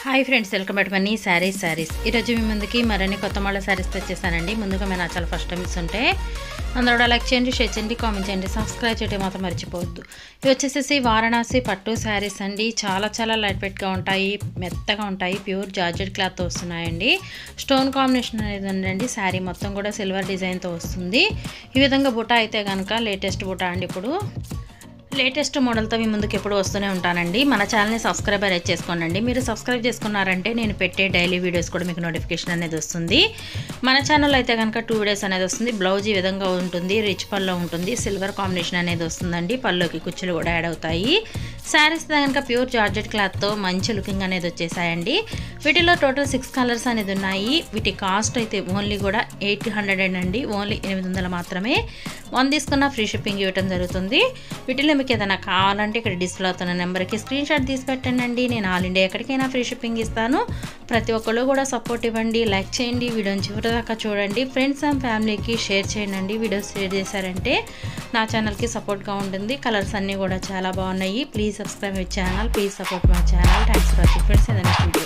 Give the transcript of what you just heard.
Hi friends, welcome back money saris ఈరోజు మీ ముందుకి మరిన్ని కొత్త మోడల్ శారీస్ తెచ్చేసానండి. ముందుగా మేము నా చాలా ఫస్ట్ టైం ఇస్తుంటే అందరూ లైక్ చేయండి, షేర్ చేయండి, కామెంట్ చేయండి, సబ్స్క్రైబ్ చేయడం మాత్రం మర్చిపోవద్దు. ఇవి వచ్చేసేసి వారణాసి పట్టు శారీస్ అండి. చాలా లైట్ వెయిట్గా ఉంటాయి, మెత్తగా ఉంటాయి, ప్యూర్ జార్జెట్ క్లాత్తో వస్తున్నాయండి. స్టోన్ కాంబినేషన్ అనేది ఉందండి. శారీ మొత్తం కూడా సిల్వర్ డిజైన్తో వస్తుంది. ఈ విధంగా బుటా అయితే కనుక లేటెస్ట్ బుటా అండి. ఇప్పుడు లేటెస్ట్ మోడల్తో మీ ముందుకు ఎప్పుడు వస్తూనే ఉంటానండి. మన ఛానల్ని సబ్స్క్రైబర్ అయితే చేసుకోండి. మీరు సబ్స్క్రైబ్ చేసుకున్నారంటే నేను పెట్టే డైలీ వీడియోస్ కూడా మీకు నోటిఫికేషన్ అనేది వస్తుంది. మన ఛానల్లో అయితే కనుక 2 వీడియోస్ అనేది వస్తుంది. బ్లౌజ్ ఈ విధంగా ఉంటుంది, రిచ్ పల్లో ఉంటుంది, సిల్వర్ కాంబినేషన్ అనేది వస్తుందండి. పల్లోకి కుచ్చులు కూడా యాడ్ అవుతాయి. శారీస్ కనుక ప్యూర్ జార్జెట్ క్లాత్తో మంచి లుకింగ్ అనేది వచ్చేసాయండి. వీటిలో టోటల్ 6 కలర్స్ అనేది ఉన్నాయి. వీటి కాస్ట్ అయితే ఓన్లీ కూడా 800 అండి. ఓన్లీ 800 మాత్రమే. 1 తీసుకున్న ఫ్రీ షిప్పింగ్ ఇవ్వడం జరుగుతుంది. వీటిలో మీకు ఏదైనా కావాలంటే ఇక్కడ డిస్ప్లే అవుతున్న నెంబర్కి స్క్రీన్ షాట్ తీసి పెట్టండి. నేను ఆల్ ఇండియా ఎక్కడికైనా ఫ్రీ షిప్పింగ్ ఇస్తాను. ప్రతి ఒక్కళ్ళు కూడా సపోర్ట్ ఇవ్వండి, లైక్ చేయండి, వీడియోని చివరి దాకా చూడండి, ఫ్రెండ్స్ అండ్ ఫ్యామిలీకి షేర్ చేయండి. వీడియోస్ షేర్ చేశారంటే నా ఛానల్కి సపోర్ట్గా ఉంటుంది. కలర్స్ అన్నీ కూడా చాలా బాగున్నాయి. Please subscribe my channel, please support my channel. Thanks for watching friends. ఏదైనా వీడియో